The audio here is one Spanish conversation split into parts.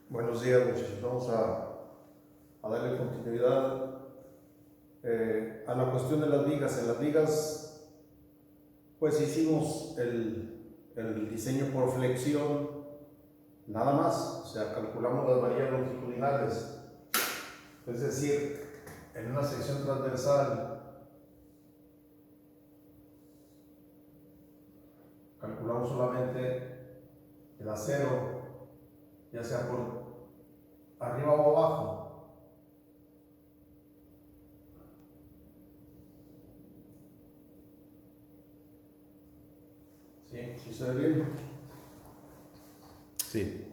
Buenos días, muchachos. Vamos a darle continuidad a la cuestión de las vigas. En las vigas, pues hicimos el diseño por flexión, nada más. O sea, calculamos las varillas longitudinales. Es decir, en una sección transversal, calculamos solamente el acero, ya sea por arriba o abajo. ¿Sí se ve bien? Sí.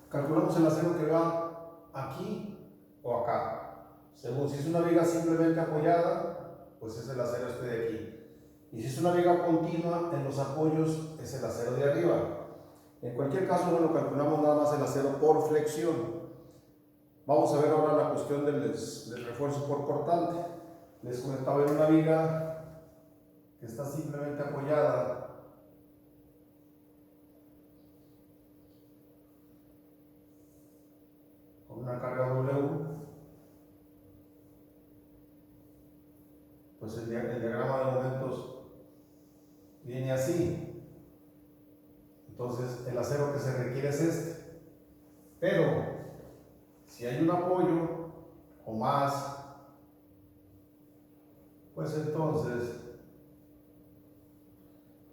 Calculamos el acero que va aquí o acá. Según si es una viga simplemente apoyada, pues es el acero este de aquí. Y si es una viga continua, en los apoyos es el acero de arriba. En cualquier caso, bueno, calculamos nada más el acero por flexión. Vamos a ver ahora la cuestión del refuerzo por cortante. Les comentaba en una viga que está simplemente apoyada con una carga W, pues el diagrama de momentos viene así. Entonces el acero que se requiere es este. Pero si hay un apoyo o más, pues entonces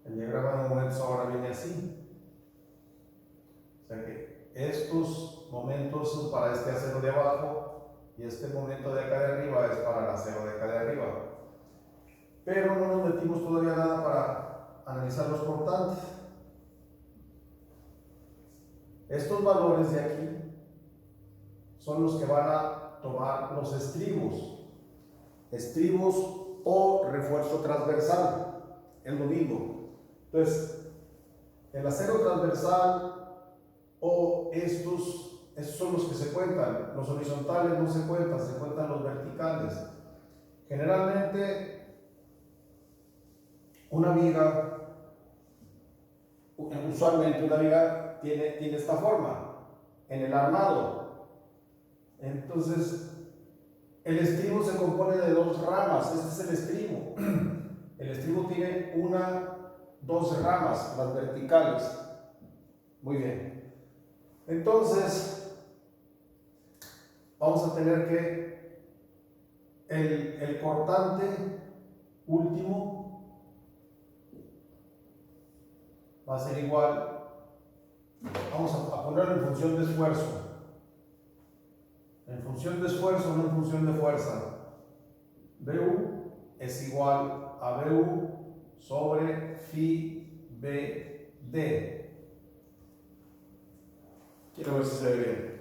el diagrama de momentos ahora viene así. O sea que estos momentos son para este acero de abajo y este momento de acá de arriba es para el acero de acá de arriba. Pero no nos metimos todavía nada para analizar los cortantes. Estos valores de aquí son los que van a tomar los estribos. Estribos o refuerzo transversal, es lo mismo. Entonces, el acero transversal o estos son los que se cuentan. Los horizontales no se cuentan los verticales. Generalmente, una viga, usualmente una viga tiene esta forma en el armado. Entonces, el estribo se compone de dos ramas. Este es el estribo. El estribo tiene dos ramas, las verticales. Muy bien. Entonces, vamos a tener que el cortante último va a ser igual. Vamos a ponerlo en función de esfuerzo. En función de esfuerzo, no en función de fuerza. BU es igual a BU sobre phi BD. Quiero ver si se ve bien.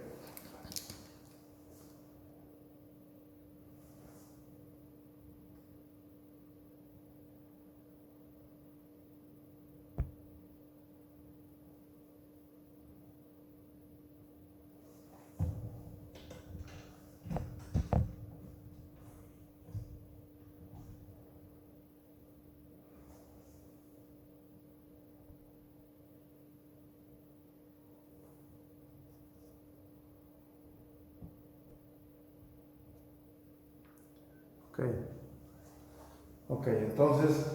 Ok, entonces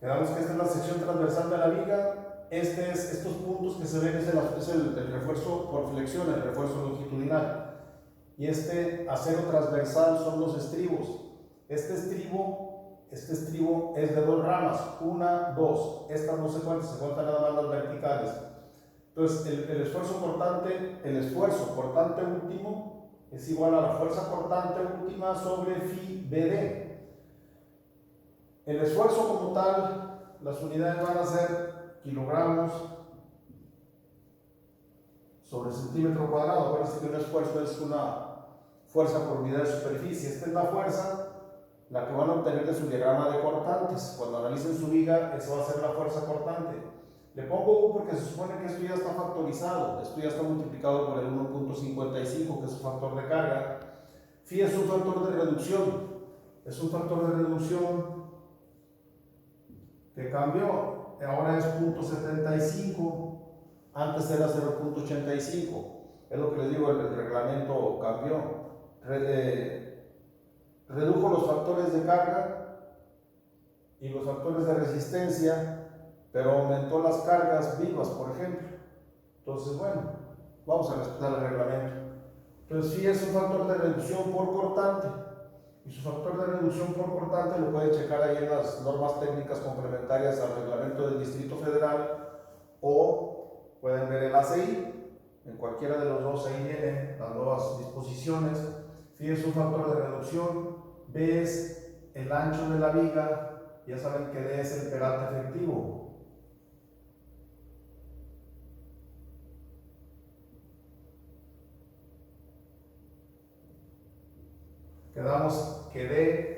quedamos que esta es la sección transversal de la viga. Estos puntos que se ven es el refuerzo por flexión, el refuerzo longitudinal. Y este acero transversal son los estribos. Este estribo es de dos ramas, una, dos. Estas no se cuentan nada más las verticales. Entonces el esfuerzo cortante último es igual a la fuerza cortante última sobre phi BD. El esfuerzo como tal, las unidades van a ser kilogramos sobre centímetro cuadrado. Acuérdense que un esfuerzo es una fuerza por unidad de superficie. Esta es la fuerza, la que van a obtener de su diagrama de cortantes. Cuando analicen su viga, eso va a ser la fuerza cortante. Le pongo U porque se supone que esto ya está factorizado. Esto ya está multiplicado por el 1.55, que es su factor de carga. Phi es un factor de reducción. Es un factor de reducción que cambió. ahora es 0.75, antes era 0.85. Es lo que les digo, el reglamento cambió. Redujo los factores de carga y los factores de resistencia, pero aumentó las cargas vivas, por ejemplo. Entonces, bueno, vamos a respetar el reglamento. Entonces, sí es un factor de reducción por cortante, y su factor de reducción por cortante lo puede checar ahí en las normas técnicas complementarias al reglamento del Distrito Federal, o pueden ver el ACI, en cualquiera de los dos ahí vienen las nuevas disposiciones. Phi es un factor de reducción, B es el ancho de la viga, ya saben que D es el peralte efectivo. Quedamos que D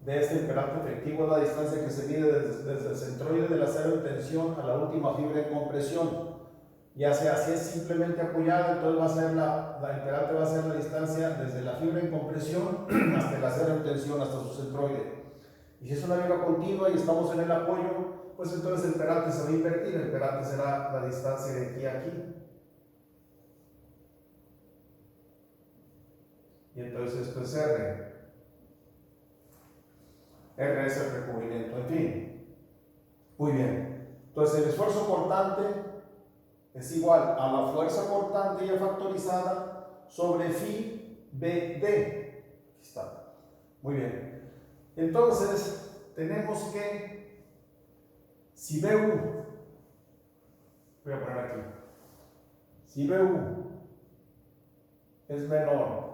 es el peralte efectivo, es la distancia que se mide desde el centroide del acero en tensión a la última fibra en compresión. Ya sea si es simplemente apoyada, entonces va a ser el peralte va a ser la distancia desde la fibra en compresión hasta el acero en tensión, hasta su centroide. Y si es una viga continua y estamos en el apoyo, pues entonces el peralte se va a invertir, el peralte será la distancia de aquí a aquí. Y entonces esto es R. R es el recubrimiento, en fin. Muy bien. Entonces el esfuerzo cortante es igual a la fuerza cortante ya factorizada sobre phi BD. Aquí está. Muy bien. Entonces tenemos que, si BU, voy a poner aquí, si BU es menor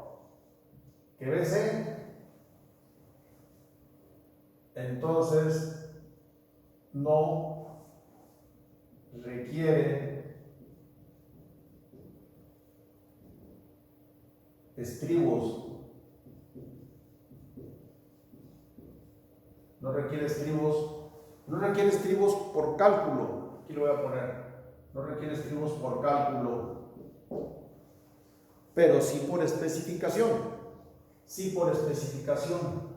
que BC, entonces no requiere estribos, no requiere estribos por cálculo, aquí lo voy a poner, no requiere estribos por cálculo, pero sí por especificación, sí por especificación.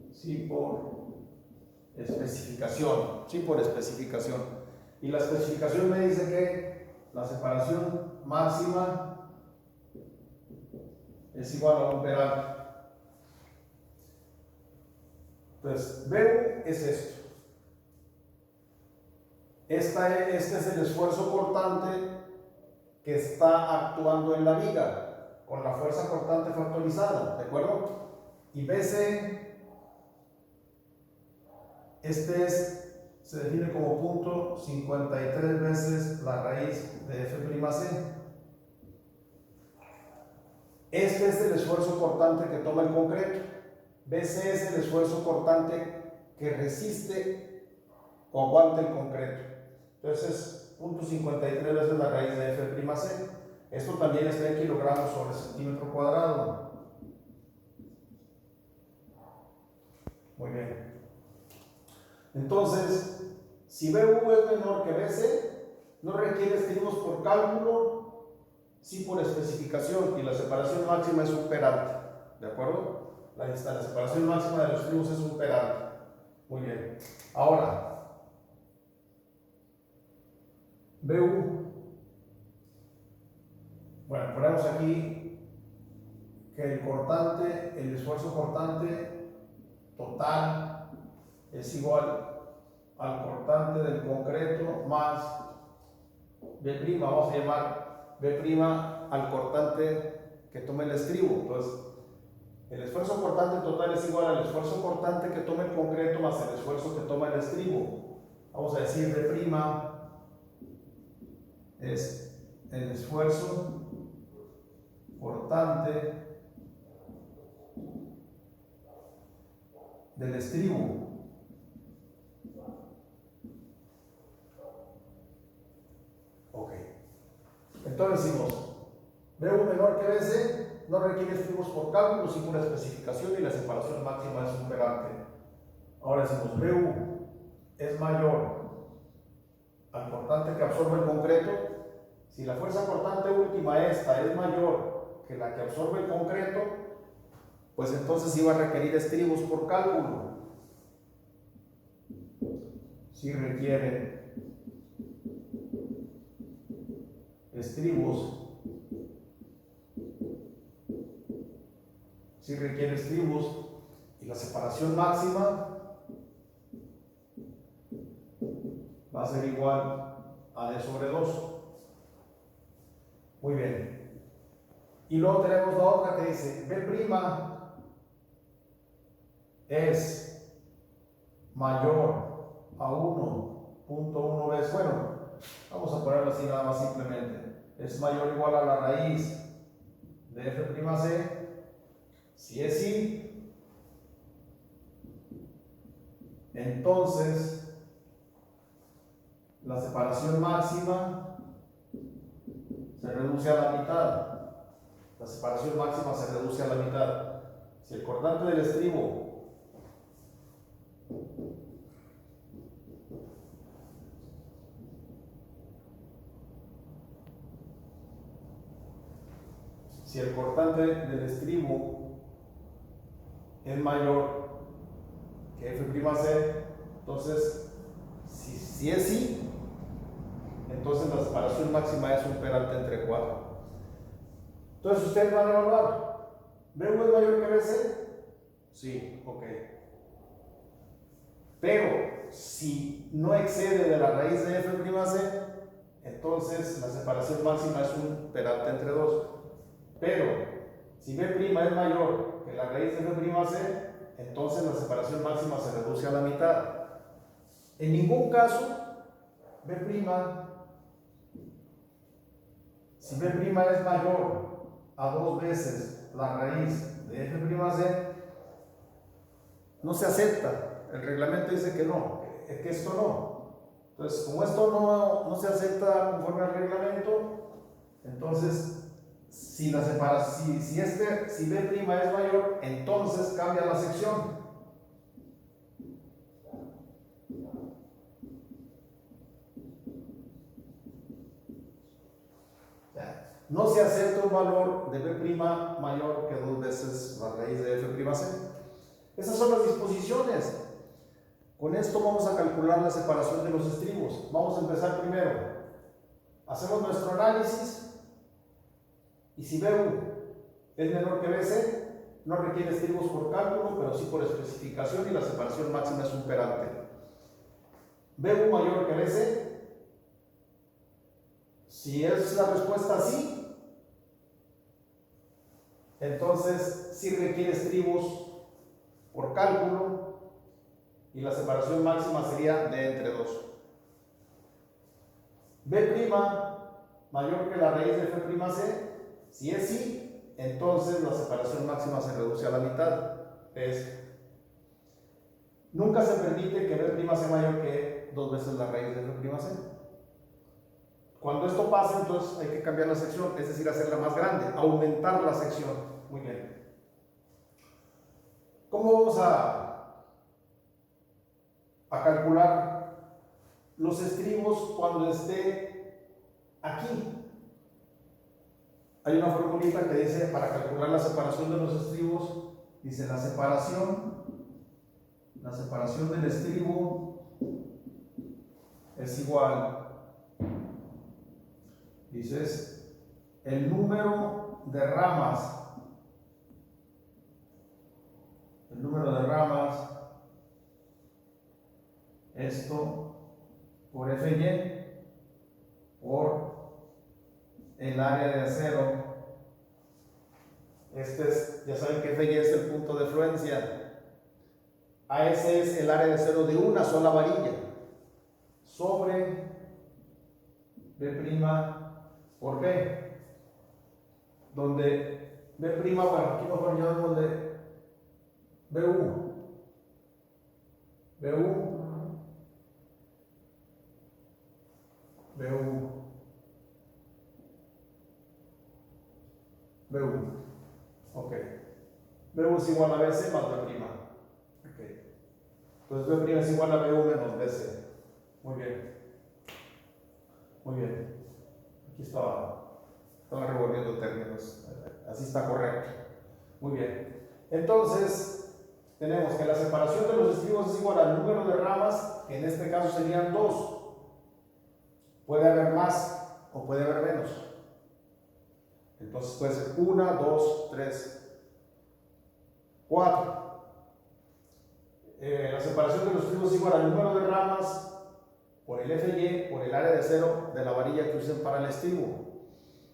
Sí por especificación. Y la especificación me dice que la separación máxima es igual a un peralte. Entonces, BU es esto. Este es el esfuerzo cortante que está actuando en la viga, con la fuerza cortante factorizada, ¿de acuerdo? Y BC, se define como 0.53 veces la raíz de F'C. Este es el esfuerzo cortante que toma el concreto. BC es el esfuerzo cortante que resiste o aguanta el concreto. Entonces es 0.53 veces la raíz de F'C. Esto también está en kilogramos sobre centímetro cuadrado. Muy bien. Entonces, si BU es menor que BC, no requiere estribos por cálculo, sí por especificación, y la separación máxima es un peralte, ¿de acuerdo? La separación máxima de los estribos es un peralte. Muy bien. Ahora, BU. Bueno, ponemos aquí que el esfuerzo cortante total es igual al cortante del concreto más B', vamos a llamar B' al cortante que tome el estribo. Entonces, el esfuerzo cortante total es igual al esfuerzo cortante que toma el concreto más el esfuerzo que toma el estribo. Vamos a decir B' es el esfuerzo cortante del estribo. Ok. Entonces decimos, BU menor que BC no requiere estribos por cálculo, sino una especificación, y la separación máxima es un peralte. Ahora decimos, BU es mayor al cortante que absorbe el concreto. Si la fuerza cortante última, esta, es mayor que la que absorbe el concreto, pues entonces iba a requerir estribos por cálculo. Si requiere estribos, y la separación máxima va a ser igual a D sobre 2. Muy bien. Y luego tenemos la otra que dice B' es mayor a 1.1 veces. Bueno, vamos a ponerlo así nada más simplemente. Es mayor o igual a la raíz de F'C. Si es sí, entonces la separación máxima se reduce a la mitad. La separación máxima se reduce a la mitad. Si el cortante del estribo es mayor que F'C, entonces si es sí, entonces la separación máxima es un peralte entre 4. Entonces ustedes van a evaluar. ¿BU es mayor que BC? Sí, ok. Pero si no excede de la raíz de F'C, entonces la separación máxima es un peralte entre 2. Pero si B' es mayor que la raíz de F'C, entonces la separación máxima se reduce a la mitad. En ningún caso, si B' es mayor a 2 veces la raíz de F'C, no se acepta. El reglamento dice que no, que esto no. Entonces, como esto no se acepta conforme al reglamento, entonces si B' es mayor, entonces cambia la sección. No se acepta un valor de B' mayor que 2 veces la raíz de F'C. Esas son las disposiciones. Con esto vamos a calcular la separación de los estribos. Vamos a empezar primero. Hacemos nuestro análisis y si BU es menor que BC, no requiere estribos por cálculo, pero sí por especificación, y la separación máxima es un peralte. BU mayor que BC, si es la respuesta sí, entonces sí requiere estribos por cálculo y la separación máxima sería D entre 2. B' mayor que la raíz de F'C, si es sí, entonces la separación máxima se reduce a la mitad. Nunca se permite que B' sea mayor que 2 veces la raíz de F'C. Cuando esto pasa, entonces hay que cambiar la sección, es decir, hacerla más grande, aumentar la sección. Muy bien. ¿Cómo vamos a calcular los estribos cuando esté aquí? Hay una formulita que dice, para calcular la separación de los estribos, dice la separación del estribo es igual, dices, el número de ramas esto por Fy por el área de acero. Ya saben que Fy es el punto de fluencia. AS es el área de acero de una sola varilla sobre B' por B, donde B', bueno, aquí mejor llamamos de BU, ok. BU es igual a BC más B'. Ok. Entonces B' es igual a BU menos BC. Muy bien. Aquí estaba revolviendo términos. Así está correcto. Muy bien. Entonces, tenemos que la separación de los estribos es igual al número de ramas, que en este caso serían 2. Puede haber más o puede haber menos. Entonces puede ser 1, 2, 3, 4. La separación de los estribos es igual al número de ramas por el FY por el área de cero de la varilla que usen para el estribo.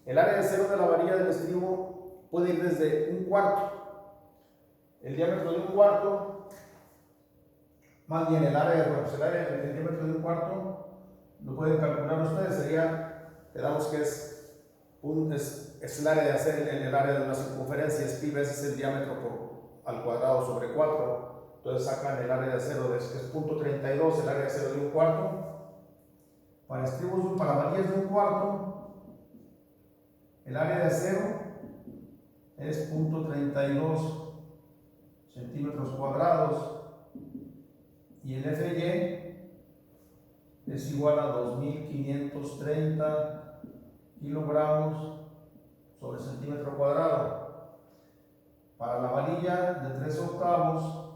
El área de cero de la varilla del estribo puede ir desde 1/4. El diámetro de 1/4, más bien el área, bueno, el diámetro de 1/4, lo pueden calcular ustedes, sería, le damos que es el área de hacer el área de una circunferencia, es pi veces el diámetro al cuadrado sobre 4. Entonces sacan el área de acero, que es 0.32, el área de acero de 1/4. Para estribos, para varillas de 1/4, el área de acero es 0.32 centímetros cuadrados y el FY es igual a 2530 kilogramos sobre centímetro cuadrado. Para la varilla de 3/8,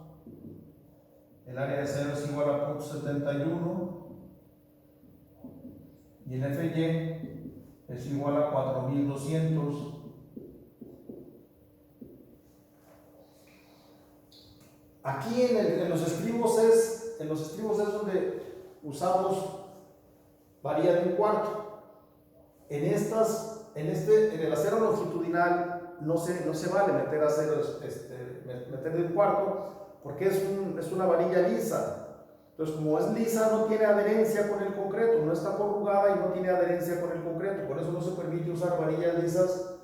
el área de acero es igual a 0.71 y el FY es igual a 4200. Aquí en los estribos es donde usamos varilla de 1/4. En el acero longitudinal no se vale meter acero, meter de 1/4, porque es una varilla lisa. Entonces, como es lisa, no tiene adherencia con el concreto, no está corrugada y no tiene adherencia con el concreto. Por eso no se permite usar varillas lisas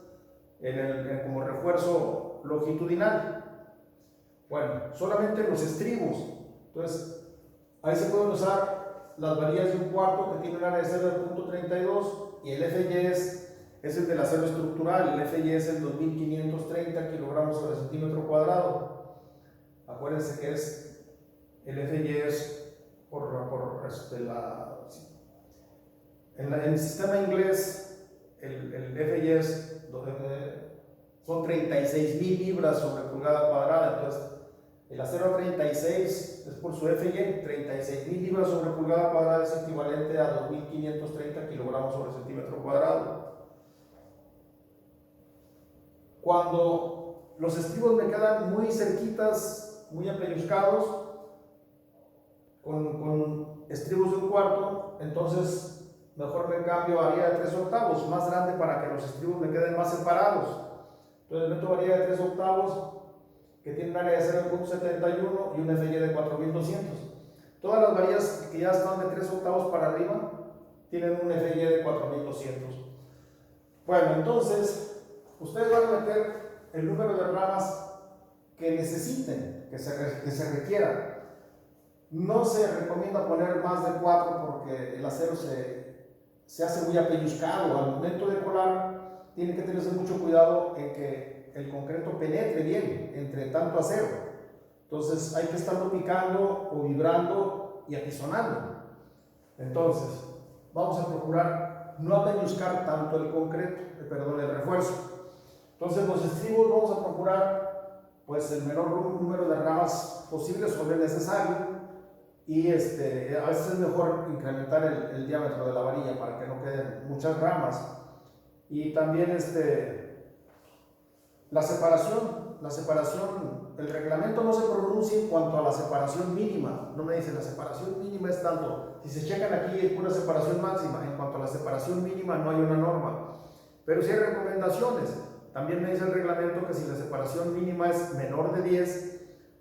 como refuerzo longitudinal. Bueno, solamente los estribos. Entonces, ahí se pueden usar las varillas de 1/4 que tienen un área de acero de 0.32 y el FY es el del acero estructural. El FY es el 2530 kilogramos sobre centímetro cuadrado. Acuérdense que el FY es en el sistema inglés, el FY son 36.000 libras sobre pulgada cuadrada. Entonces, el acero 36 es por su FY, 36.000 libras sobre pulgada cuadrada es equivalente a 2530 kilogramos sobre centímetro cuadrado. Cuando los estribos me quedan muy cerquitas, muy apelluzcados, con estribos de 1/4, entonces mejor me cambio a varilla de 3/8, más grande para que los estribos me queden más separados. Entonces meto varilla de 3/8 que tiene un área de 0.71 y un FY de 4200. Todas las varillas que ya están de 3/8 para arriba tienen un FY de 4200. Bueno, entonces ustedes van a meter el número de ramas que necesiten, que se requieran. No se recomienda poner más de 4 porque el acero se hace muy apelluzcado. Al momento de colar, tiene que tenerse mucho cuidado en que el concreto penetre bien entre tanto acero. Entonces hay que estarlo picando o vibrando y apisonando. Entonces, vamos a procurar no apelluzcar tanto el el refuerzo. Entonces, los estribos vamos a procurar pues el menor número de ramas posible sobre el necesario. Y a veces es mejor incrementar el diámetro de la varilla para que no queden muchas ramas. Y también la separación, el reglamento no se pronuncia en cuanto a la separación mínima. No me dice la separación mínima es tanto. Si se checan aquí es pura separación máxima. En cuanto a la separación mínima no hay una norma. Pero sí hay recomendaciones. También me dice el reglamento que si la separación mínima es menor de 10,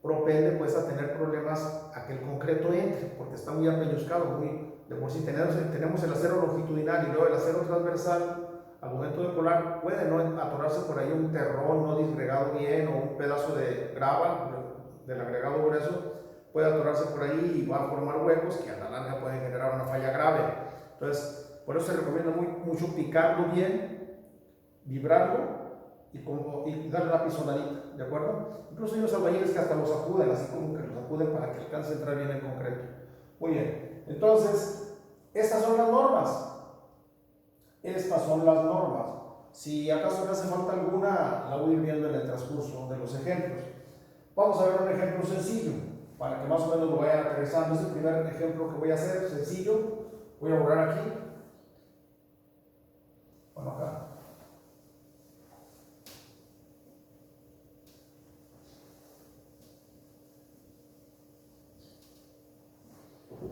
propende pues a tener problemas a que el concreto entre, porque está muy apelluzcado, de por sí tenemos el acero longitudinal y luego el acero transversal. Al momento de colar puede no atorarse por ahí un terrón no disgregado bien o un pedazo de grava del agregado grueso, puede atorarse por ahí y va a formar huecos que a la larga pueden generar una falla grave. Entonces, por eso se recomienda mucho picarlo bien, vibrarlo y darle una pisonadita, ¿de acuerdo? Incluso hay unos albañiles que hasta los sacuden, así como que los sacuden para que alcance a entrar bien el concreto. Muy bien, entonces, estas son las normas. Estas son las normas. Si acaso me hace falta alguna, la voy a ir viendo en el transcurso de los ejemplos. Vamos a ver un ejemplo sencillo, para que más o menos lo vayan aterrizando. Es el primer ejemplo que voy a hacer, sencillo. Voy a borrar aquí. Bueno, acá.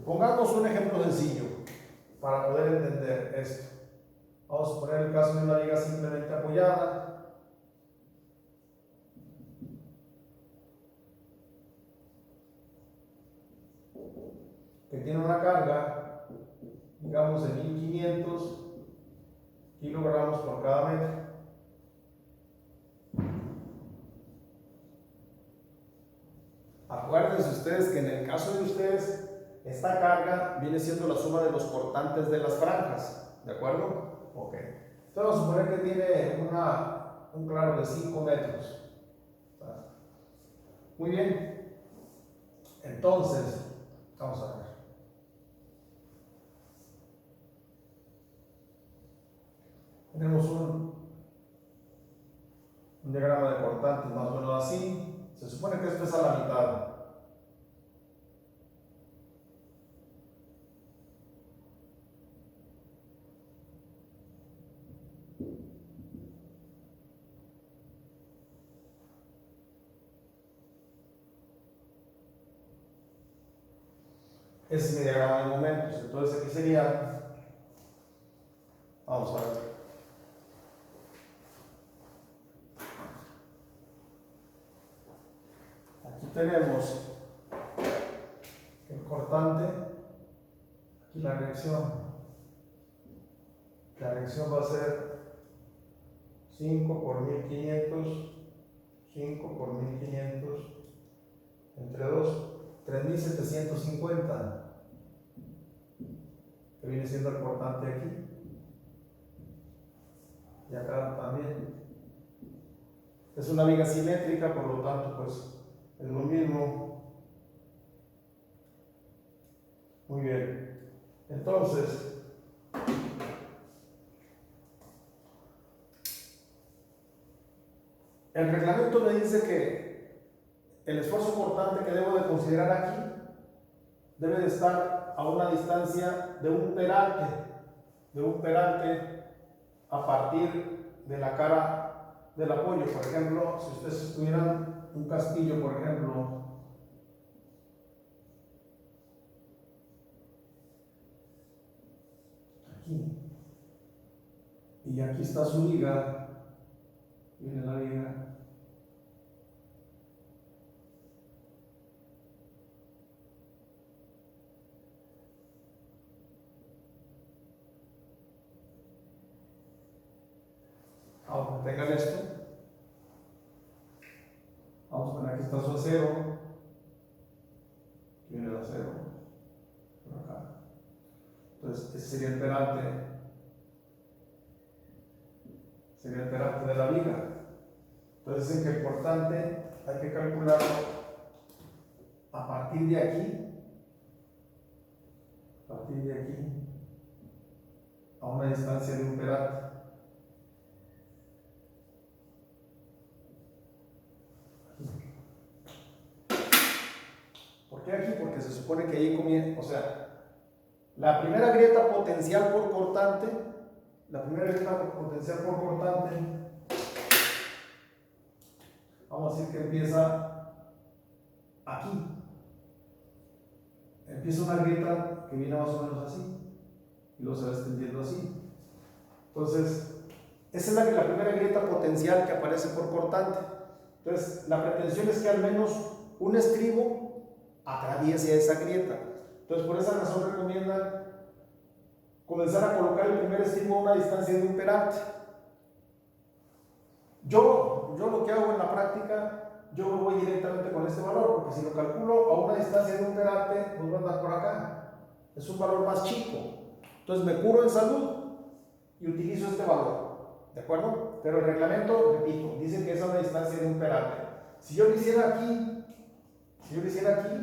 Pongamos un ejemplo sencillo para poder entender esto. Vamos a poner el caso de una viga simplemente apoyada. Que tiene una carga, digamos, de 1500 kilogramos por cada metro. Acuérdense ustedes que en el caso de ustedes, esta carga viene siendo la suma de los cortantes de las franjas, ¿de acuerdo? Ok. Entonces vamos a suponer que tiene un claro de 5 metros. Muy bien. Entonces, vamos a ver. Tenemos un diagrama de cortantes más o menos así. Se supone que esto es a la mitad. Ese es mi diagrama de momentos. Entonces aquí sería, vamos a ver. Aquí tenemos el cortante, aquí la reacción. La reacción va a ser 5 por 1500, 5 por 1500, entre 2, 3750, que viene siendo el cortante aquí. Y acá también. Es una viga simétrica, por lo tanto, pues es lo mismo. Muy bien. Entonces, el reglamento me dice que el esfuerzo cortante que debo de considerar aquí debe de estar a una distancia de un peralte a partir de la cara del apoyo. Por ejemplo, si ustedes tuvieran un castillo, por ejemplo, aquí, y aquí está su viga, viene la viga, ahora tengan esto, vamos a ver, aquí está su acero, aquí viene el acero, por acá. Entonces, ese sería el peralte de la viga. Entonces dicen que el cortante hay que calcularlo a partir de aquí, a una distancia de un peralte. ¿Por qué aquí? Porque se supone que ahí comienza, o sea, la primera grieta potencial por cortante, vamos a decir que empieza aquí. Empieza una grieta que viene más o menos así, y luego se va extendiendo así. Entonces, esa es la primera grieta potencial que aparece por cortante. Entonces, la pretensión es que al menos un estribo atraviese esa grieta. Entonces, por esa razón recomiendan comenzar a colocar el primer estribo a una distancia de un peralte. Yo lo que hago en la práctica, yo me voy directamente con este valor, porque si lo calculo a una distancia de un peralte, pues va a andar por acá. Es un valor más chico. Entonces me curo en salud y utilizo este valor. ¿De acuerdo? Pero el reglamento, repito, dice que es a una distancia de un peralte. Si yo lo hiciera aquí,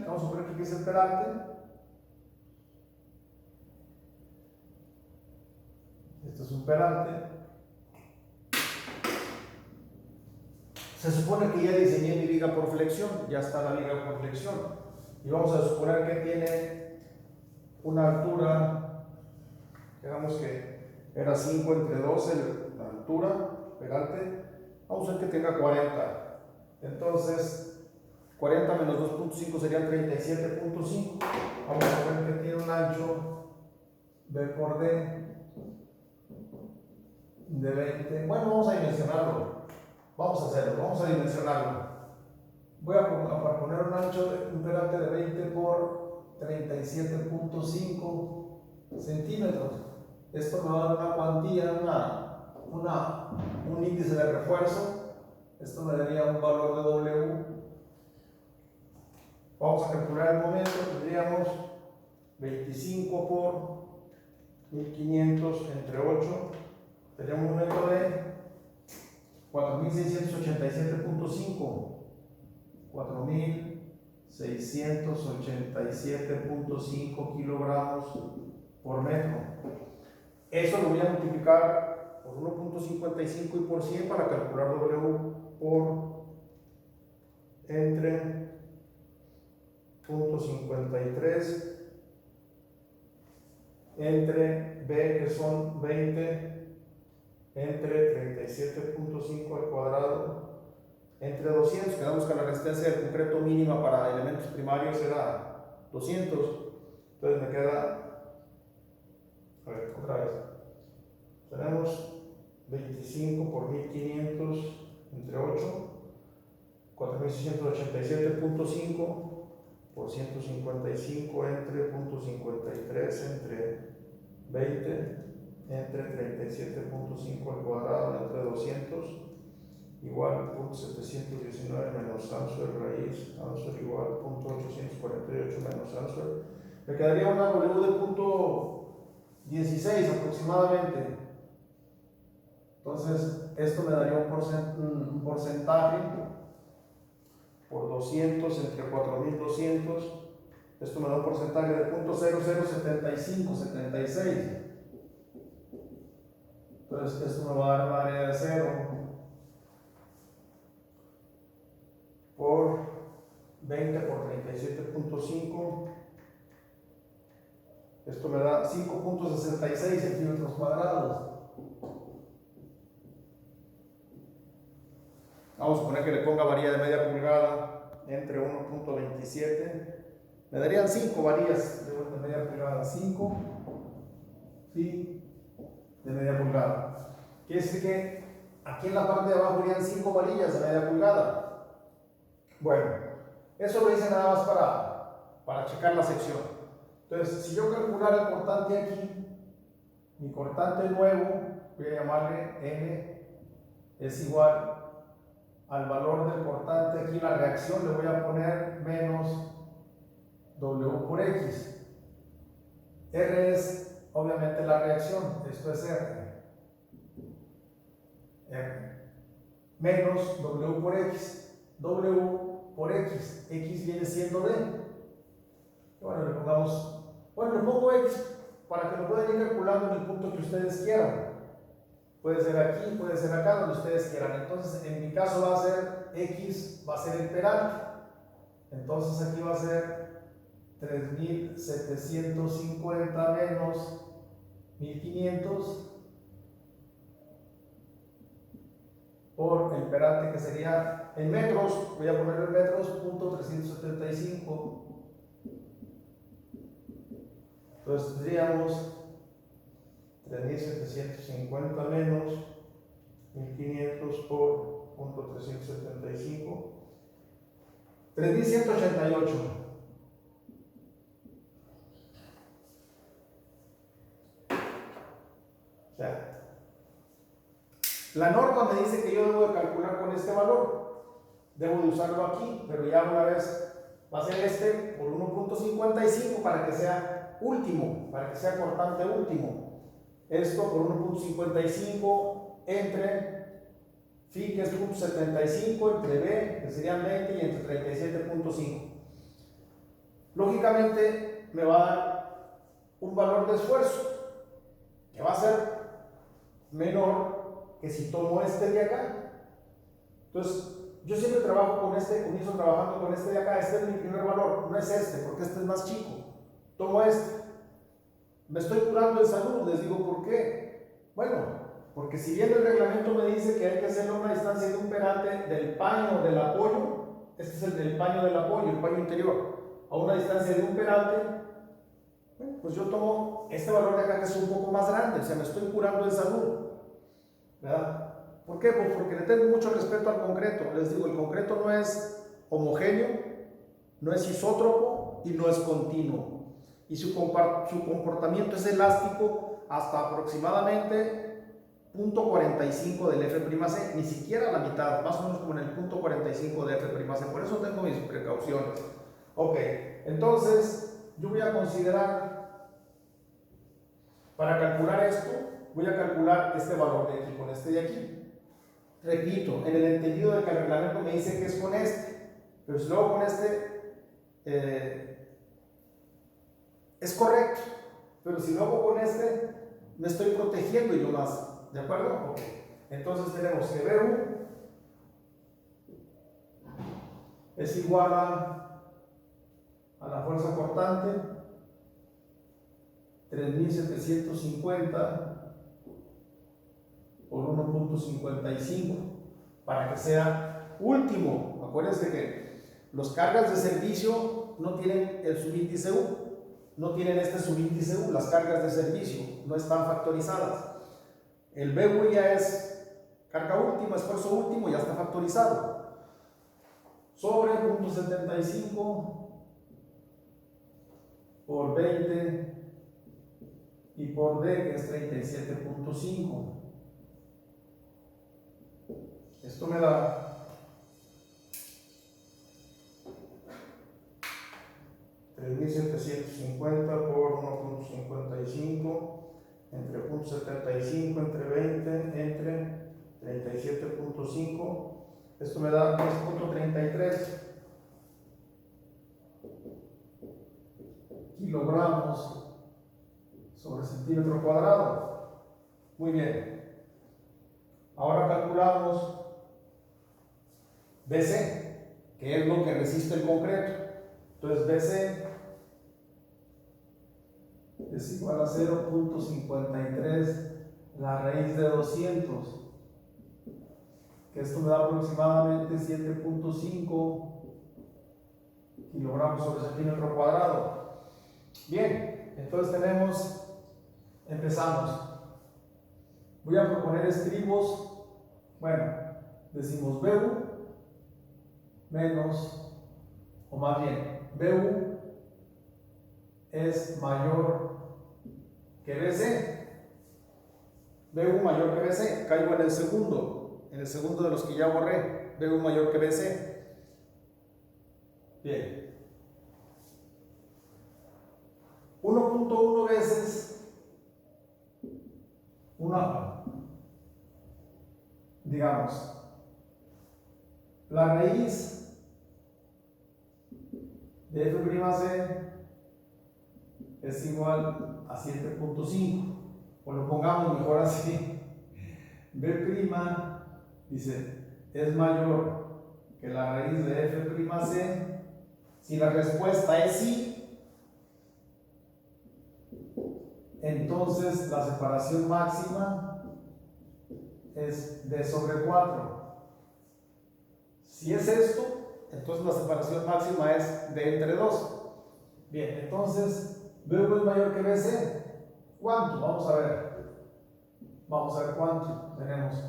vamos a suponer que aquí es el peralte. Esto es un peralte. Se supone que ya diseñé mi viga por flexión, ya está la viga por flexión. Y vamos a suponer que tiene una altura, digamos que era 5 entre 12 la altura, pegante, vamos a ver que tenga 40. Entonces, 40 menos 2.5 serían 37.5. Vamos a ver que tiene un ancho B por D de 20. Bueno, vamos a dimensionarlo. Vamos a hacerlo, vamos a dimensionarlo. Voy a poner un ancho, un pegante de 20 por 37.5 centímetros. Esto me va a dar una cuantía, un índice de refuerzo. Esto me daría un valor de W. Vamos a calcular el momento. Tendríamos 25 por 1500 entre 8. Tendríamos un momento de 4687.5. 4687.5 kilogramos por metro. Eso lo voy a multiplicar por 1.55 y por 100 para calcular W por entre 0.53 entre B, que son 20, entre 37.5 al cuadrado, entre 200, quedamos que la resistencia del concreto mínima para elementos primarios era 200, entonces me queda, a ver, otra vez, tenemos 25 por 1500 entre 8, 4687.5 por 155 entre 0.53 entre 20 entre 37.5 al cuadrado entre 200 igual 0.719 menos answer raíz, answer igual 0.848 menos answer. Me quedaría una W de 0.16 aproximadamente. Entonces, esto me daría un porcentaje por 200 entre 4200. Esto me da un porcentaje de 0.007576. Entonces, esto me va a dar una área de 0 por 20 por 37.5. Esto me da 5.66 centímetros cuadrados. Vamos a poner que le ponga varilla de media pulgada entre 1.27. Me darían 5 varillas de media pulgada. 5 pi de media pulgada. Quiere decir que aquí en la parte de abajo irían 5 varillas de media pulgada. Bueno, eso lo hice nada más para checar la sección. Entonces, si yo calculara el cortante aquí, mi cortante nuevo, voy a llamarle N, es igual al valor del cortante aquí, la reacción le voy a poner menos W por X. R es obviamente la reacción, esto es R. Menos W por X. W por X, X viene siendo D. Bueno, le pongo X para que lo puedan ir calculando en el punto que ustedes quieran. Puede ser aquí, puede ser acá, donde ustedes quieran. Entonces, en mi caso va a ser X, va a ser el peralte. Entonces, aquí va a ser 3750 menos 1500 por el peralte, que sería en metros, voy a poner en metros, .375. Entonces tendríamos 3750 menos 1500 por .375, 3188. O sea, la norma me dice que yo debo de calcular con este valor. Debo de usarlo aquí, pero ya una vez va a ser este por 1.55 para que sea último, para que sea cortante último. Esto por 1.55 entre phi, que es 0.75, entre B, que serían 20, y entre 37.5. Lógicamente me va a dar un valor de esfuerzo que va a ser menor que si tomo este de acá. Entonces, yo siempre trabajo con este, comienzo trabajando con este de acá, este es mi primer valor, no es este, porque este es más chico. Tomo este. Me estoy curando de salud, les digo, ¿por qué? Bueno, porque si bien el reglamento me dice que hay que hacerlo a una distancia de un perante del paño del apoyo, este es el del paño del apoyo, el paño interior, a una distancia de un perante, bueno, pues yo tomo este valor de acá que es un poco más grande, o sea, me estoy curando de salud, ¿verdad? ¿Por qué? Pues porque le tengo mucho respeto al concreto. Les digo, el concreto no es homogéneo, no es isótropo y no es continuo. Y su comportamiento es elástico hasta aproximadamente 0.45 del F'C, ni siquiera la mitad, más o menos como en el 0.45 de F'C. Por eso tengo mis precauciones. Ok, entonces yo voy a considerar, para calcular esto, voy a calcular este valor de aquí con este de aquí. Repito, en el entendido de que el reglamento me dice que es con este, pero si luego con este es correcto, pero si luego con este me estoy protegiendo y lo más, ¿de acuerdo? Ok, entonces tenemos que BU es igual a la fuerza cortante 3750 por 1.55 para que sea último. Acuérdense que los cargas de servicio no tienen el subíndice U, no tienen este subíndice U, las cargas de servicio no están factorizadas. El BU ya es carga última, esfuerzo último, ya está factorizado. Sobre 0.75 por 20 y por D, que es 37.5. Esto me da 3.750 por 1.55 entre 0.75 entre 20 entre 37.5. Esto me da 10.33 kilogramos sobre centímetro cuadrado. Muy bien. Ahora calculamos BC, que es lo que resiste el concreto. Entonces BC es igual a 0.53 la raíz de 200, que esto me da aproximadamente 7.5 kilogramos sobre centímetro cuadrado. Bien, entonces empezamos. Voy a proponer estribos. Bueno, decimos BU menos, o más bien, BU es mayor que BC. BU mayor que BC. Caigo en el segundo de los que ya borré. BU mayor que BC. Bien. 1.1 veces digamos, la raíz de F'C es igual a 7.5, o lo pongamos mejor así. B' dice es mayor que la raíz de F'C. Si la respuesta es sí, entonces la separación máxima es D sobre 4. Si es esto, entonces la separación máxima es D entre 2. Bien, entonces BU es mayor que BC. ¿Cuánto? Vamos a ver. Vamos a ver cuánto tenemos.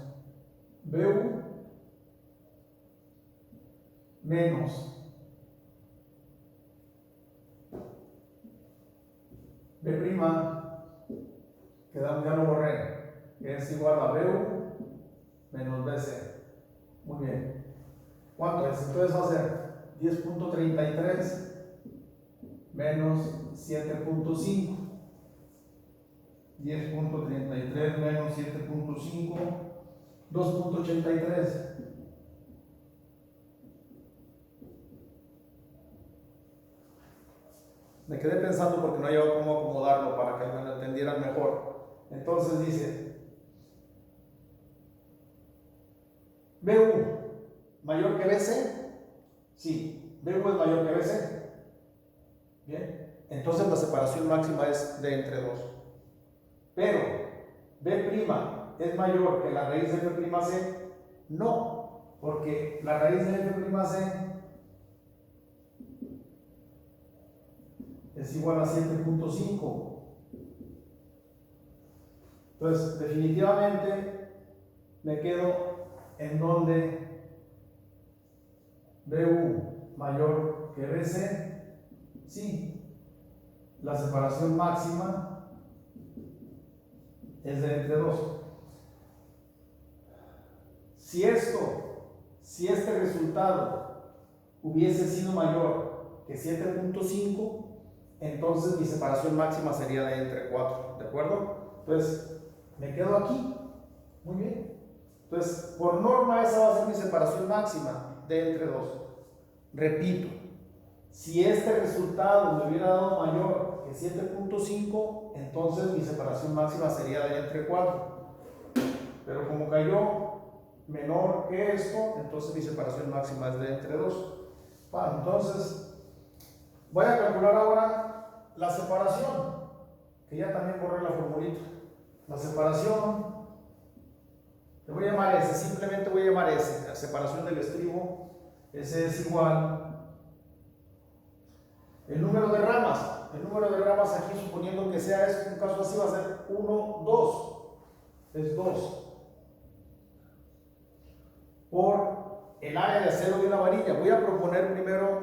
BU menos B', que ya lo borré, que es igual a BU menos BC. Muy bien. ¿Cuánto es? Entonces va a ser 10.33 menos 7.5. 10.33 menos 7.5, 2.83. Me quedé pensando porque no había cómo acomodarlo para que me lo entendieran mejor. Entonces dice BU mayor que BC? Sí, BU es mayor que BC. Bien, entonces la separación máxima es de entre 2. Pero, B' es mayor que la raíz de F'C. No, porque la raíz de F'C es igual a 7.5. Entonces, definitivamente me quedo en donde BU mayor que BC. Sí, la separación máxima es de entre 2. Si este resultado hubiese sido mayor que 7.5, entonces mi separación máxima sería de entre 4, ¿de acuerdo? Entonces, me quedo aquí. Muy bien. Entonces, por norma esa va a ser mi separación máxima de entre 2. Repito, si este resultado me hubiera dado mayor que 7.5, entonces mi separación máxima sería de entre 4. Pero como cayó menor que esto, entonces mi separación máxima es de entre 2. Bueno, entonces voy a calcular ahora la separación, que ya también borré la formulita. La separación, le voy a llamar S, simplemente voy a llamar S, la separación del estribo. S es igual el número de ramas. El número de ramas aquí, suponiendo que sea esto, en un caso así, va a ser 1, 2. Es 2. Por el área de acero de una varilla. Voy a proponer primero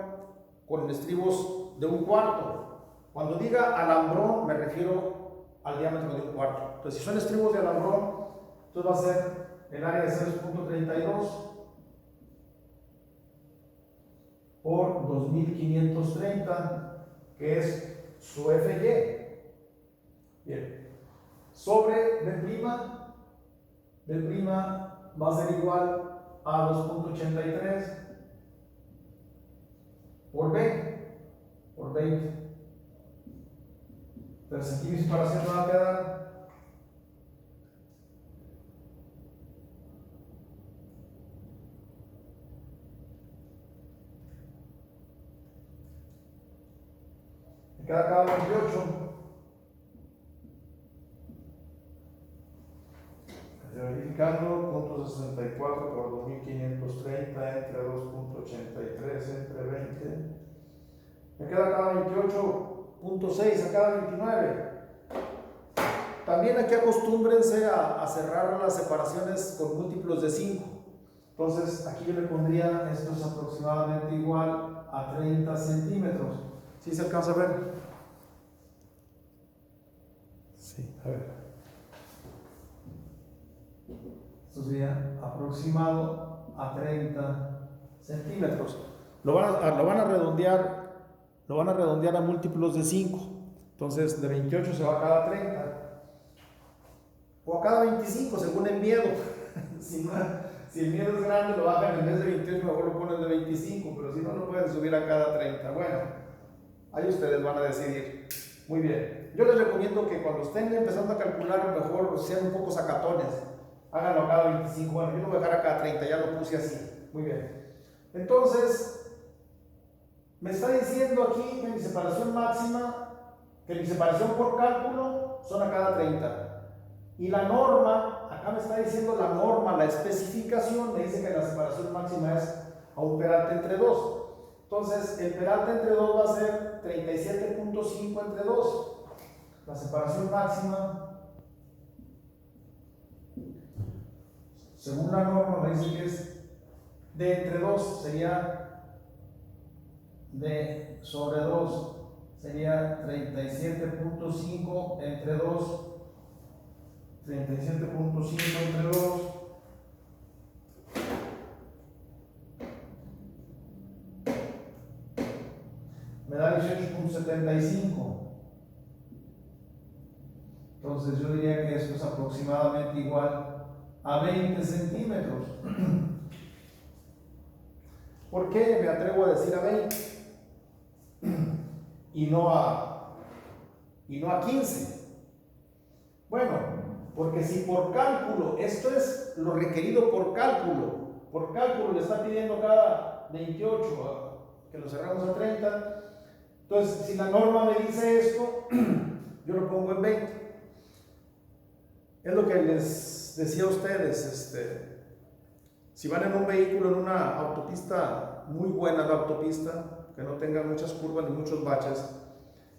con estribos de 1/4. Cuando diga alambrón, me refiero al diámetro de 1/4. Entonces, si son estribos de alambrón, entonces va a ser el área de 0.32 por 2530, que es su FY. Bien. Sobre B', B' va a ser igual a 2.83 por B, por 20. Entonces aquí mi separación me va a quedar me queda cada 28. Verificando, 0.64 por 2530 entre 2.83 entre 20. Me queda cada 28.6 a cada 29. También aquí acostúmbrense a cerrar las separaciones con múltiplos de 5. Entonces aquí yo le pondría, esto es aproximadamente igual a 30 centímetros. ¿Sí se alcanza a ver? Sí, a ver. Esto sería aproximado a 30 centímetros. Lo van a redondear a múltiplos de 5. Entonces de 28 se va a cada 30. O a cada 25, según el miedo. Si el miedo es grande, lo bajan en vez de 28, mejor lo ponen de 25. Pero si no, lo pueden subir a cada 30. Bueno, ahí ustedes van a decidir. Muy bien. Yo les recomiendo que cuando estén empezando a calcular, mejor sean un poco sacatones. Háganlo a cada 25. Bueno, yo lo voy a dejar a cada 30, ya lo puse así. Muy bien. Entonces, me está diciendo aquí que mi separación máxima, que mi separación por cálculo son a cada 30. Y la norma, acá me está diciendo la norma, la especificación, me dice que la separación máxima es a un peralte entre 2. Entonces, el peralte entre 2 va a ser 37.5 entre 2. La separación máxima, según la norma, me dice que es de entre 2, sería de sobre 2, sería 37.5 entre 2. 37.5 entre 2 me da 18.75. Entonces yo diría que esto es aproximadamente igual a 20 centímetros. ¿Por qué me atrevo a decir a 20 y no a 15? Bueno, porque si por cálculo, esto es lo requerido por cálculo por cálculo le está pidiendo cada 28 que lo cerramos a 30. Entonces, si la norma me dice esto, yo lo pongo en 20. Es lo que les decía a ustedes, si van en un vehículo en una autopista muy buena, la autopista, que no tenga muchas curvas ni muchos baches,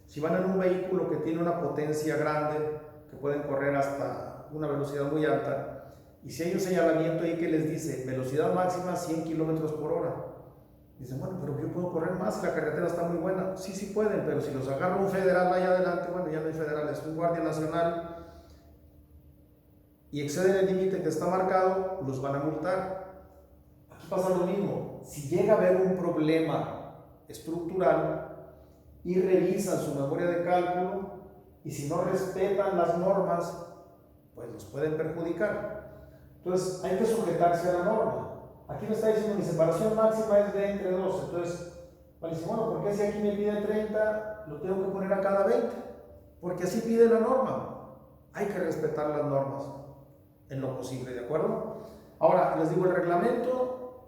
si van en un vehículo que tiene una potencia grande, que pueden correr hasta una velocidad muy alta, y si hay un señalamiento ahí que les dice velocidad máxima 100 kilómetros por hora, dicen, bueno, pero yo puedo correr más, la carretera está muy buena. Sí, sí pueden, pero si los agarra un federal ahí adelante, bueno, ya no hay federal, es un guardia nacional, y exceden el límite que está marcado, los van a multar. Aquí pasa lo mismo. Si llega a haber un problema estructural y revisan su memoria de cálculo, y si no respetan las normas, pues los pueden perjudicar. Entonces hay que sujetarse a la norma. Aquí me está diciendo mi separación máxima es de entre 2. Entonces, bueno, ¿por qué si aquí me pide 30, lo tengo que poner a cada 20? Porque así pide la norma. Hay que respetar las normas en lo posible, ¿de acuerdo? Ahora, les digo, el reglamento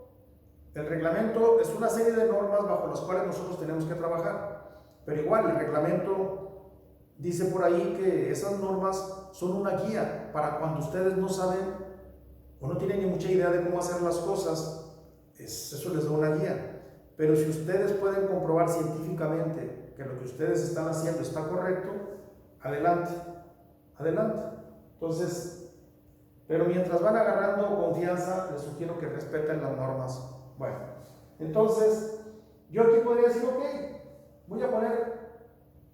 es una serie de normas bajo las cuales nosotros tenemos que trabajar, pero igual el reglamento dice por ahí que esas normas son una guía para cuando ustedes no saben o no tienen ni mucha idea de cómo hacer las cosas, eso les da una guía. Pero si ustedes pueden comprobar científicamente que lo que ustedes están haciendo está correcto, adelante, adelante. Entonces, pero mientras van agarrando confianza, les sugiero que respeten las normas. Bueno, entonces, yo aquí podría decir, ok, voy a poner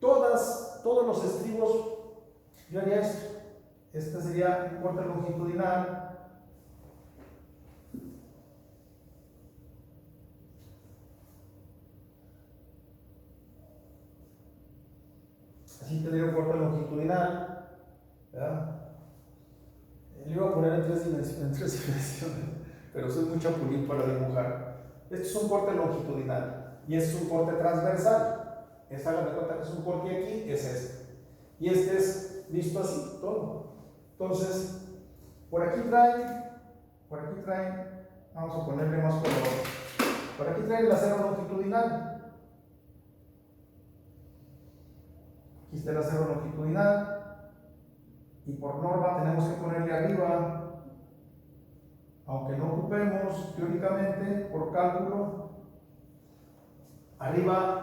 todos los estribos, yo haría esto. Este sería un corte longitudinal. Así tendría un corte longitudinal, ¿verdad? Le iba a poner en tres dimensiones, pero soy muy chapulín para dibujar. Este es un corte longitudinal y este es un corte transversal. Esta, hagan de cuenta que es un corte aquí, es este. Y este es visto así, todo. Entonces, por aquí traen, vamos a ponerle más color. Por aquí traen el acero longitudinal. Aquí está el acero longitudinal. Y por norma tenemos que ponerle arriba, aunque no ocupemos teóricamente por cálculo, arriba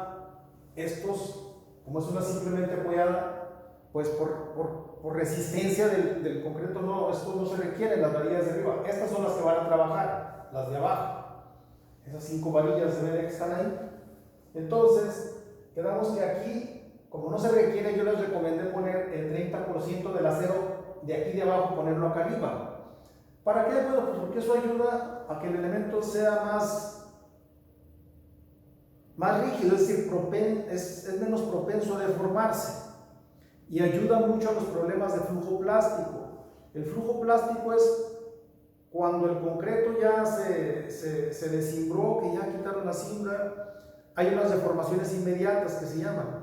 estos, como es una simplemente apoyada, pues por resistencia del concreto, no, esto no se requiere, las varillas de arriba. Estas son las que van a trabajar, las de abajo. Esas 5 varillas se ven que están ahí. Entonces, quedamos que aquí, como no se requiere, yo les recomendé poner el 30% del acero de aquí de abajo, ponerlo acá arriba. ¿Para qué? Bueno, pues porque eso ayuda a que el elemento sea más rígido, es decir, es menos propenso a deformarse y ayuda mucho a los problemas de flujo plástico. El flujo plástico es cuando el concreto ya se desimbró, que ya quitaron la cimbra, hay unas deformaciones inmediatas que se llaman.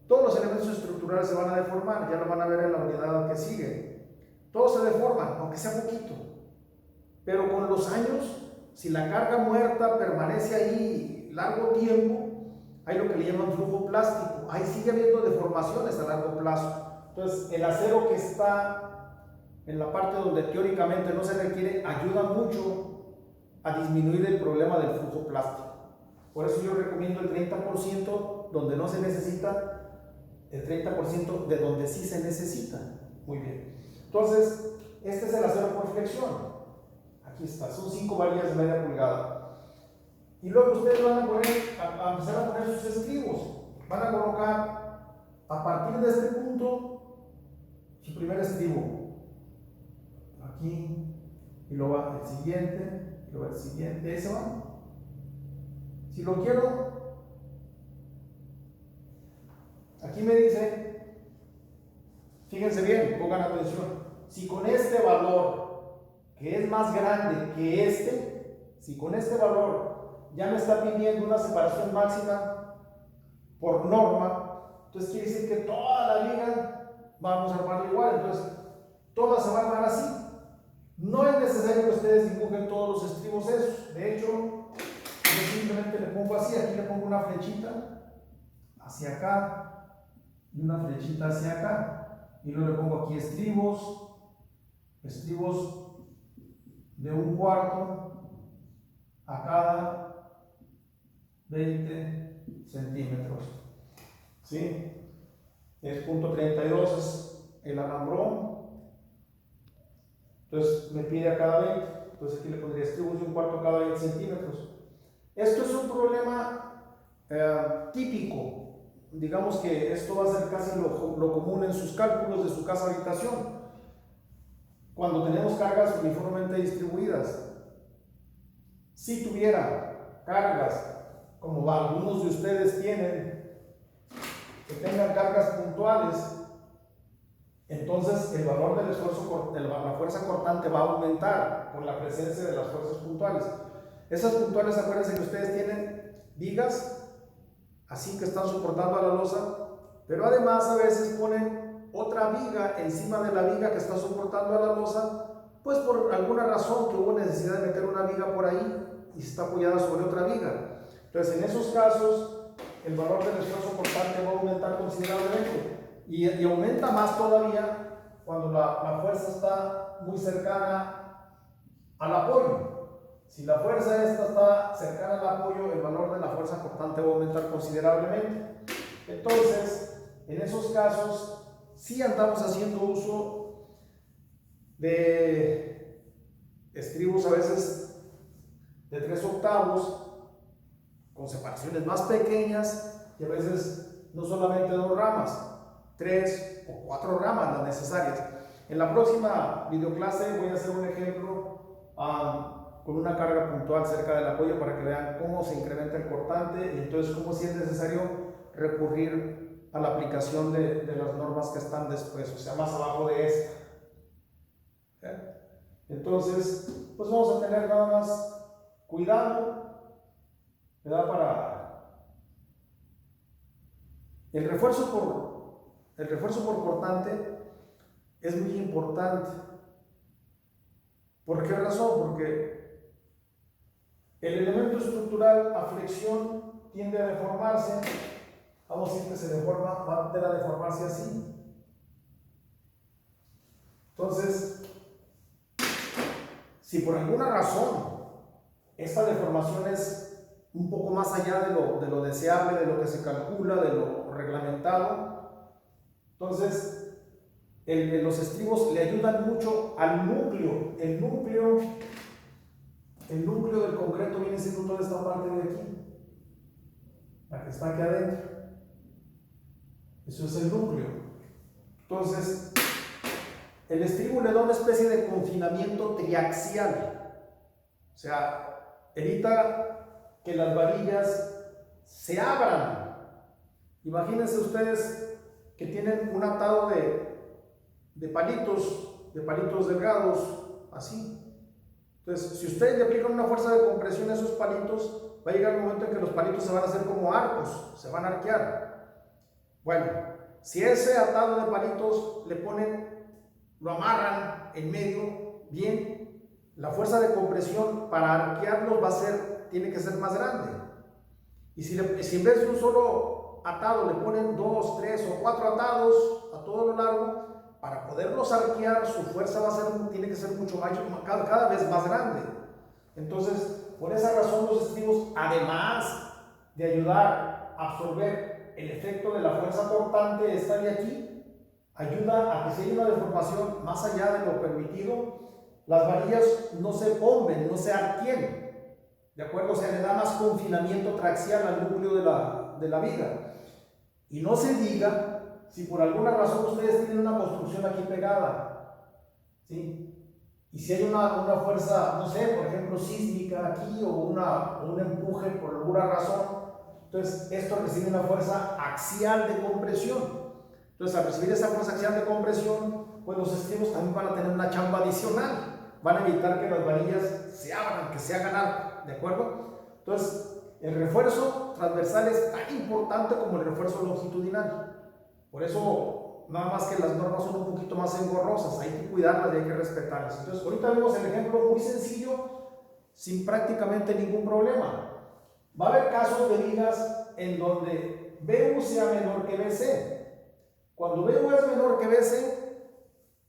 Todos los elementos estructurales se van a deformar, ya lo van a ver en la unidad que sigue. Todos se deforman, aunque sea poquito. Pero con los años, si la carga muerta permanece ahí largo tiempo, hay lo que le llaman flujo plástico. Ahí sigue habiendo deformaciones a largo plazo. Entonces, el acero que está en la parte donde teóricamente no se requiere, ayuda mucho a disminuir el problema del flujo plástico. Por eso yo recomiendo el 30% donde no se necesita, el 30% de donde sí se necesita. Muy bien. Entonces, este es el acero por flexión. Aquí está, son 5 varillas de media pulgada. Y luego ustedes van a empezar a poner sus estribos. Van a colocar a partir de este punto su primer estribo. Aquí, y luego va el siguiente, y luego el siguiente. Ese va. Si lo quiero, aquí me dice, fíjense bien, pongan atención, si con este valor, que es más grande que si con este valor ya me está pidiendo una separación máxima por norma, entonces quiere decir que toda la liga vamos a armarla igual, entonces todas se van a armar así, No es necesario que ustedes dibujen todos los estribos esos. De hecho, yo simplemente le pongo así, aquí le pongo una flechita hacia acá y una flechita hacia acá. Y luego le pongo aquí estribos de 1/4 a cada 20 centímetros. ¿Sí? Es .32 es el alambrón. Entonces me pide a cada 20. Entonces aquí le pondría estribos de 1/4 a cada 20 centímetros. Esto es un problema típico. Digamos que esto va a ser casi lo común en sus cálculos de su casa habitación. Cuando tenemos cargas uniformemente distribuidas. Si tuviera cargas como algunos de ustedes tienen, que tengan cargas puntuales, entonces el valor del esfuerzo, la fuerza cortante va a aumentar con la presencia de las fuerzas puntuales. Esas puntuales, acuérdense que ustedes tienen vigas, así que están soportando a la losa, pero además a veces ponen otra viga encima de la viga que está soportando a la losa, pues por alguna razón que hubo necesidad de meter una viga por ahí y está apoyada sobre otra viga. Entonces en esos casos el valor del esfuerzo cortante va a aumentar considerablemente y aumenta más todavía cuando la fuerza está muy cercana al apoyo. Si la fuerza esta está cercana al apoyo, el valor de la fuerza cortante va a aumentar considerablemente. Entonces, en esos casos, sí andamos haciendo uso de estribos a veces de 3/8, con separaciones más pequeñas y a veces no solamente 2 ramas, 3 o 4 ramas las necesarias. En la próxima videoclase voy a hacer un ejemplo con una carga puntual cerca del apoyo para que vean cómo se incrementa el cortante y entonces cómo si es necesario recurrir a la aplicación de las normas que están después, o sea, más abajo de esta. Entonces, pues vamos a tener nada más cuidado, ¿verdad? Para el refuerzo por cortante es muy importante. ¿Por qué razón? Porque el elemento estructural a flexión tiende a deformarse. Vamos a decir que se deforma, va a tender a deformarse así. Entonces, si por alguna razón esta deformación es un poco más allá de lo deseable, de lo que se calcula, de lo reglamentado, entonces los estribos le ayudan mucho al núcleo. El núcleo del concreto viene siendo toda esta parte de aquí, la que está aquí adentro. Eso es el núcleo. Entonces, el estribo le da una especie de confinamiento triaxial. O sea, evita que las varillas se abran. Imagínense ustedes que tienen un atado de palitos delgados, así. Entonces, si ustedes le aplican una fuerza de compresión a esos palitos, va a llegar el momento en que los palitos se van a hacer como arcos, se van a arquear. Bueno, si ese atado de palitos lo amarran en medio, bien, la fuerza de compresión para arquearlos tiene que ser más grande. Y si en vez de un solo atado le ponen 2, 3 o 4 atados a todo lo largo, para poderlos arquear, su fuerza tiene que ser mucho mayor, cada vez más grande. Entonces, por esa razón, los estribos, además de ayudar a absorber el efecto de la fuerza cortante, esta de aquí, ayuda a que si hay una deformación más allá de lo permitido, las varillas no se bomben, no se arqueen. ¿De acuerdo? O sea, le da más confinamiento traxial al núcleo de la viga. Y no se diga si por alguna razón ustedes tienen una construcción aquí pegada, ¿sí? Y si hay una fuerza, no sé, por ejemplo, sísmica aquí o un empuje por alguna razón, entonces esto recibe una fuerza axial de compresión. Entonces, al recibir esa fuerza axial de compresión, pues los estribos también van a tener una chamba adicional. Van a evitar que las varillas se abran, que se hagan arco, ¿de acuerdo? Entonces, el refuerzo transversal es tan importante como el refuerzo longitudinal. Por eso nada más que las normas son un poquito más engorrosas, hay que cuidarlas y hay que respetarlas. Entonces, ahorita vemos el ejemplo muy sencillo, sin prácticamente ningún problema. Va a haber casos de vigas en donde BU sea menor que BC. Cuando BU es menor que BC,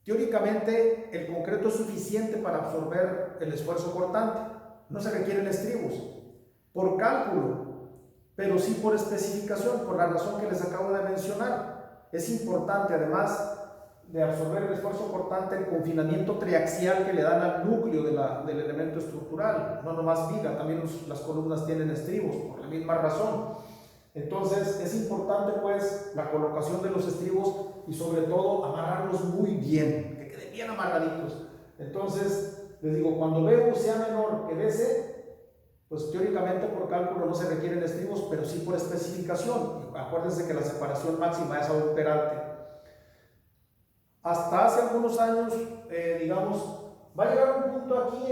teóricamente el concreto es suficiente para absorber el esfuerzo cortante. No se requieren estribos por cálculo, pero sí por especificación, por la razón que les acabo de mencionar. Es importante, además de absorber el esfuerzo cortante, el confinamiento triaxial que le dan al núcleo del elemento estructural. No nomás viga, también las columnas tienen estribos por la misma razón. Entonces es importante pues la colocación de los estribos y sobre todo amarrarlos muy bien, que queden bien amarraditos. Entonces les digo, cuando BU sea menor que BC, pues teóricamente por cálculo no se requieren estribos, pero sí por especificación. Acuérdense que la separación máxima es a un peralte. Hasta hace algunos años, digamos, va a llegar un punto aquí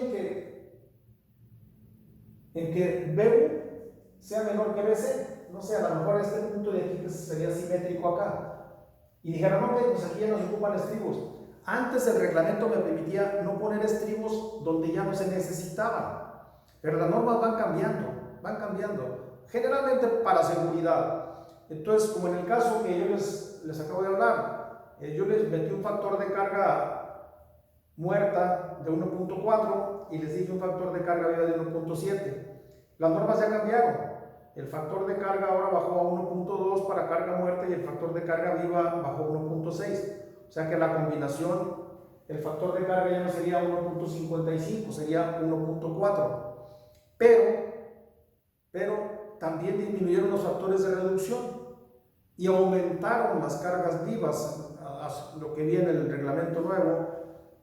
en que BU sea menor que BC. No sé, a lo mejor este punto de aquí que sería simétrico acá. Y dijeron, no, pues aquí ya no se ocupan estribos. Antes el reglamento me permitía no poner estribos donde ya no se necesitaban. Pero las normas van cambiando. Generalmente para seguridad. Entonces, como en el caso que yo les acabo de hablar, yo les metí un factor de carga muerta de 1.4 y les dije un factor de carga viva de 1.7. Las normas ya cambiaron. El factor de carga ahora bajó a 1.2 para carga muerta y el factor de carga viva bajó a 1.6. O sea que la combinación, el factor de carga ya no sería 1.55, sería 1.4. Pero también disminuyeron los factores de reducción y aumentaron las cargas vivas, lo que viene en el reglamento nuevo,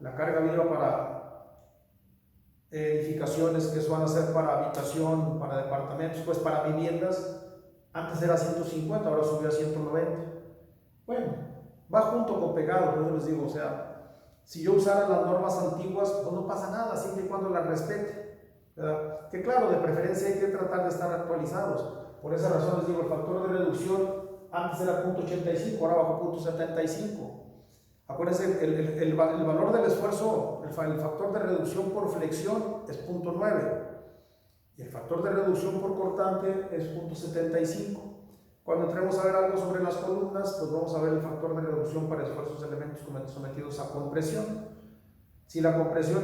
la carga viva para edificaciones que van a ser para habitación, para departamentos, pues para viviendas, antes era 150, ahora subió a 190. Bueno, va junto con pegado, por eso les digo, o sea, si yo usara las normas antiguas, pues no pasa nada, siempre y cuando las respete, ¿verdad? Que claro, de preferencia hay que tratar de estar actualizados. Por esa razón les digo, el factor de reducción antes era 0.85, ahora bajó 0.75. Acuérdense, el valor del esfuerzo, el factor de reducción por flexión es 0.9 y el factor de reducción por cortante es 0.75. Cuando entremos a ver algo sobre las columnas, pues vamos a ver el factor de reducción para esfuerzos de elementos sometidos a compresión. Si la compresión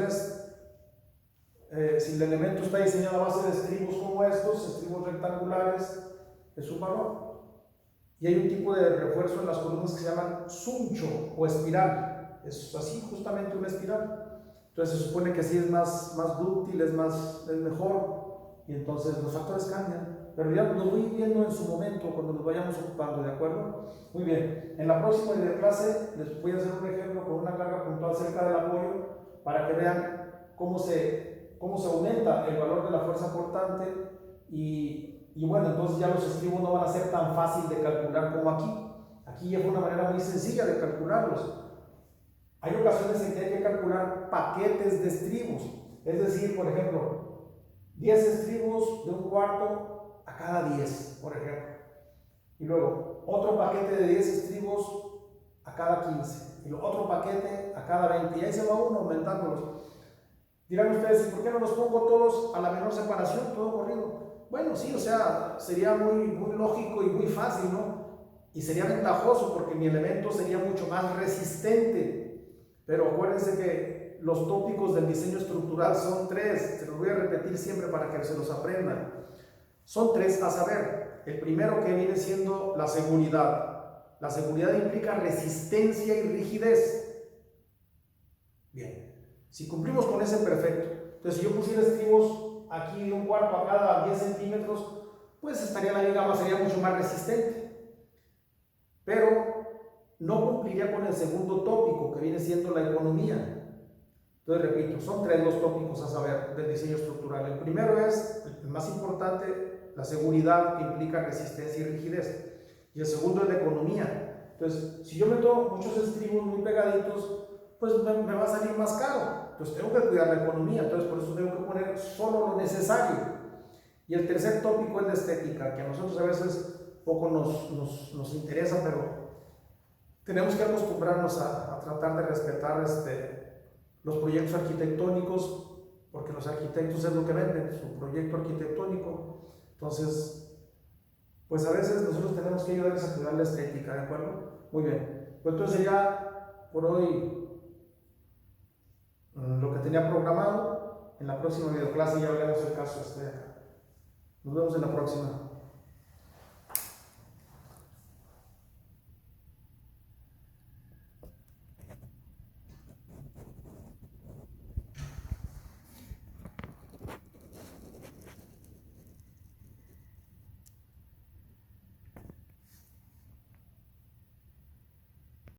si el elemento está diseñado a base de estribos como estos, estribos rectangulares, es un valor. Y hay un tipo de refuerzo en las columnas que se llaman suncho o espiral. Es así, justamente una espiral. Entonces se supone que así es más dúctil, es mejor. Y entonces los factores cambian. Pero ya los voy viendo en su momento cuando nos vayamos ocupando, ¿de acuerdo? Muy bien. En la próxima clase les voy a hacer un ejemplo con una carga puntual cerca del apoyo para que vean cómo se aumenta el valor de la fuerza cortante y bueno, entonces ya los estribos no van a ser tan fácil de calcular como aquí. Aquí ya fue una manera muy sencilla de calcularlos. Hay ocasiones en que hay que calcular paquetes de estribos. Es decir, por ejemplo, 10 estribos de un cuarto a cada 10, por ejemplo. Y luego, otro paquete de 10 estribos a cada 15. Y luego otro paquete a cada 20. Y ahí se va uno aumentándolos. Dirán ustedes, ¿y por qué no los pongo todos a la menor separación, todo corrido? Bueno, sí, o sea, sería muy lógico y muy fácil, ¿no? Y sería ventajoso porque mi elemento sería mucho más resistente. Pero acuérdense que los tópicos del diseño estructural son 3, se los voy a repetir siempre para que se los aprendan. Son 3 a saber. El primero que viene siendo la seguridad. La seguridad implica resistencia y rigidez. Bien, si cumplimos con ese, perfecto. Entonces, si yo pusiera estribos aquí de un cuarto a cada 10 centímetros, pues estaría la viga sería mucho más resistente. Pero no cumpliría con el segundo tópico, que viene siendo la economía. Entonces, repito, son 3 los tópicos a saber del diseño estructural. El primero es, el más importante, la seguridad, que implica resistencia y rigidez. Y el segundo es la economía. Entonces, si yo meto muchos estribos muy pegaditos, pues me va a salir más caro. Entonces tengo que cuidar la economía, entonces por eso tengo que poner solo lo necesario. Y el tercer tópico es la estética, que a nosotros a veces poco nos interesa, pero tenemos que acostumbrarnos a tratar de respetar los proyectos arquitectónicos, porque los arquitectos es lo que venden, su proyecto arquitectónico. Entonces, pues a veces nosotros tenemos que ayudarles a cuidar la estética, ¿de acuerdo? Muy bien. Pues entonces ya por hoy lo que tenía programado. En la próxima videoclase ya veremos el caso de acá. Nos vemos en la próxima.